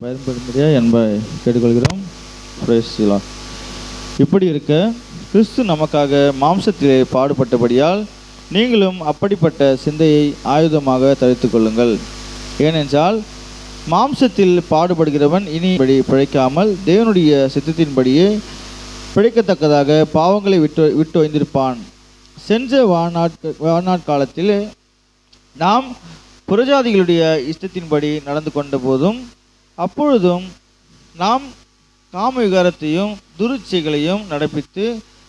பயன்படும்படியாக என்பதை கேட்டுக்கொள்கிறோம். Praise the Lord. இப்படி இருக்க கிறிஸ்து நமக்காக மாம்சத்திலே பாடுபட்டபடியால் நீங்களும் அப்படிப்பட்ட சிந்தையை ஆயுதமாக தரித்து கொள்ளுங்கள். ஏனென்றால் மாம்சத்தில் பாடுபடுகிறவன் இனிபடி பிழைக்காமல் தேவனுடைய சித்தத்தின்படியே பிழைக்கத்தக்கதாக பாவங்களை விட்டு ஓய்ந்திருப்பான். சென்ற வாழ்நாட்காலத்தில் நாம் புறஜாதிகளுடைய இஷ்டத்தின்படி நடந்து கொண்ட போதும் அப்பொழுதும் நாம் காம விகாரத்தையும் துருச்சைகளையும் நடப்பித்து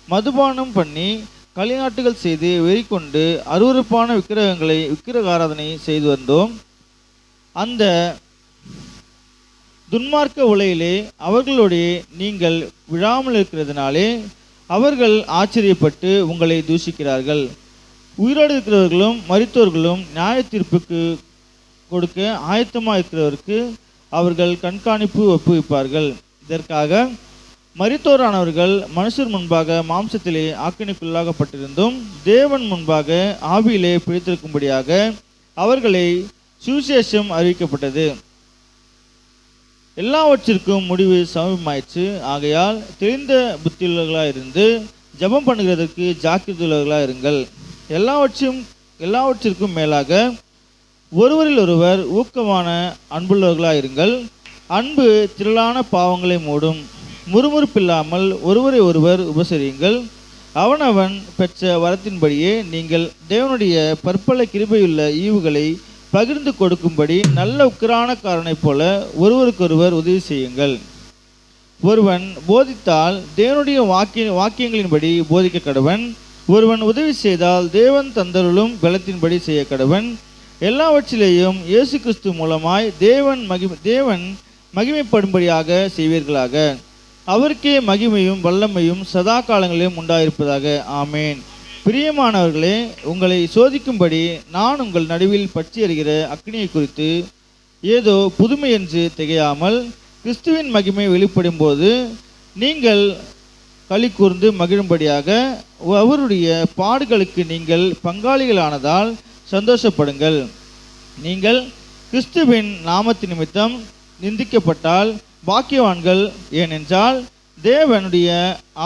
மதுபானம் பண்ணி களிநாட்டுகள் செய்து வெறி கொண்டு அருவருப்பான விக்கிரகாராதனை செய்து வந்தோம். அந்த துன்மார்க்க உலையிலே அவர்களுடைய நீங்கள் விழாமல் இருக்கிறதுனாலே அவர்கள் ஆச்சரியப்பட்டு உங்களை தூஷிக்கிறார்கள். உயிரோடு இருக்கிறவர்களும் மரித்தோர்களும் நியாய தீர்ப்புக்கு கொடுக்க ஆயத்தமாக இருக்கிறவருக்கு அவர்கள் கண்காணிப்பு ஒப்புவிப்பார்கள். இதற்காக மரித்தோரானவர்கள் மனுஷர் முன்பாக மாம்சத்திலே ஆக்கினைக்குள்ளாகப்பட்டிருந்தும் தேவன் முன்பாக ஆவியிலே பிழைத்திருக்கும்படியாக அவர்களை சுவிசேஷம் அறிவிக்கப்பட்டது. எல்லாவற்றிற்கும் முடிவு சமீபமாயிற்று. ஆகையால் தெளிந்த புத்தியுள்ளவர்களாயிருந்து ஜெபம் பண்ணுகிறதற்கு ஜாக்கிரதையுள்ளவர்களாக இருங்கள். எல்லாவற்றிற்கும் மேலாக ஒருவரில் ஒருவர் ஊக்கமான அன்புள்ளவர்களாக இருங்கள். அன்பு திரளான பாவங்களை மூடும். முறுமுறுப்பில்லாமல் ஒருவரை ஒருவர் உபசரியுங்கள். அவனவன் பெற்ற வரத்தின்படியே நீங்கள் தேவனுடைய பற்பல கிருபையுள்ள ஈவுகளை பகிர்ந்து கொடுக்கும்படி நல்ல உக்கிரானக்காரனைப் போல ஒருவருக்கொருவர் உதவி செய்யுங்கள். ஒருவன் போதித்தால் தேவனுடைய வாக்கியங்களின்படி போதிக்க கடவன். ஒருவன் உதவி செய்தால் தேவன் தந்தருளும் பலத்தின்படி செய்ய கடவன். எல்லாவற்றிலேயும் இயேசு கிறிஸ்து மூலமாய் தேவன் மகிமைப்படும்படியாக செய்வீர்களாக. அவருக்கே மகிமையும் வல்லமையும் சதா காலங்களிலும் உண்டாயிருப்பதாக. ஆமேன். பிரியமானவர்களே, உங்களை சோதிக்கும்படி நான் உங்கள் நடுவில் பற்றி எறிகிற அக்னியை குறித்து ஏதோ புதுமை என்று திகையாமல் கிறிஸ்துவின் மகிமை வெளிப்படும் போது நீங்கள் களி கூர்ந்து மகிழும்படியாக அவருடைய பாடுகளுக்கு நீங்கள் பங்காளிகளானதால் சந்தோஷப்படுங்கள். நீங்கள் கிறிஸ்துவின் நாமத்தின் நிமித்தம் நிந்திக்கப்பட்டால் பாக்கியவான்கள். ஏனென்றால் தேவனுடைய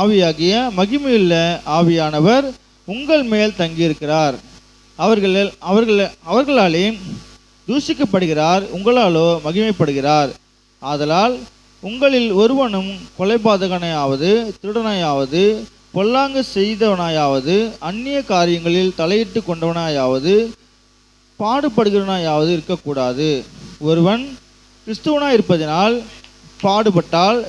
ஆவியாகிய மகிமையுள்ள ஆவியானவர் உங்கள் மேல் தங்கியிருக்கிறார். அவர்களாலே தூஷிக்கப்படுகிறார், உங்களாலோ மகிமைப்படுகிறார். ஆதலால் உங்களில் ஒருவனும் கொலைபாதகனாயாவது திருடனாயாவது பொல்லாங்கு செய்தவனாயாவது அந்நிய காரியங்களில் தலையிட்டு கொண்டவனாயாவது பாடுபடுகிறவனாயாவது இருக்கக்கூடாது. ஒருவன் கிறிஸ்துவனாய் இருப்பதனால் பாடுபட்டால்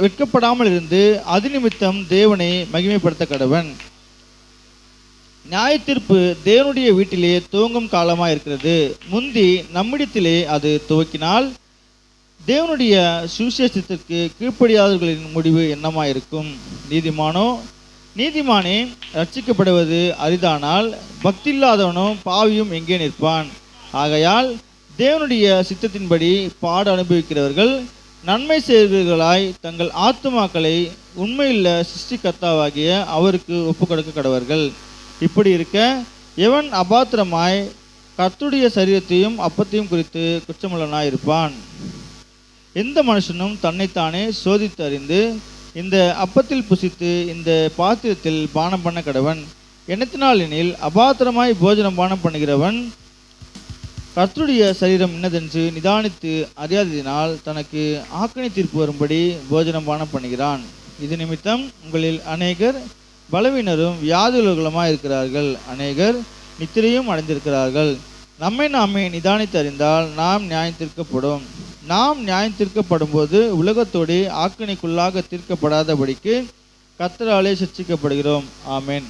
வெட்கப்படாமல் இருந்து அது நிமித்தம் தேவனை மகிமைப்படுத்த கடவன். நியாய தீர்ப்பு தேவனுடைய வீட்டிலே துவங்கும் காலமாக இருக்கிறது. முந்தி நம்மிடத்திலே அது துவக்கினால் தேவனுடைய சுவிசேஷத்திற்கு கீழ்ப்படியாதவர்களின் முடிவு என்னமாயிருக்கும்? நீதிமானே ரட்சிக்கப்படுவது அரிதானால் பக்தியில்லாதவனோ பாவியும் எங்கே நிற்பான்? ஆகையால் தேவனுடைய சித்தத்தின்படி பாட அனுபவிக்கிறவர்கள் நன்மை செய்கிறவர்களாய் தங்கள் ஆத்துமாக்களை உண்மையுள்ள சிருஷ்டிகர்த்தாவாகிய அவருக்கு ஒப்பு கொடுக்க கடவர்கள். இப்படி இருக்க எவன் அபாத்திரமாய் கர்த்தருடைய சரீரத்தையும் அப்பத்தையும் குறித்து குற்றமுள்ளனாய் இருப்பான். எந்த மனுஷனும் தன்னைத்தானே சோதித்து அறிந்து இந்த அப்பத்தில் புசித்து இந்த பாத்திரத்தில் பானம் பண்ண கடவன். என்னத்தினால் எனில் அபாத்திரமாய் போஜனம் பானம் பண்ணுகிறவன் கர்த்தருடைய சரீரம் இன்னதென்று நிதானித்து அறியாததினால் தனக்கு ஆக்கினை தீர்ப்பு வரும்படி போஜனம் பானம் பண்ணுகிறான். இது நிமித்தம் உங்களில் அநேகர் பலவீனரும் வியாதியுள்ளவர்களுமாய் இருக்கிறார்கள். அநேகர் நித்திரையும் அடைந்திருக்கிறார்கள். நாமே நிதானித்து அறிந்தால் நாம் நியாயம் தீர்க்கப்படும். நாம் நியாயம் தீர்க்கப்படும் போது உலகத்தோடு ஆக்கினைக்குள்ளாக தீர்க்கப்படாதபடிக்கு கர்த்தராலே சிட்சிக்கப்படுகிறோம். ஆமேன்.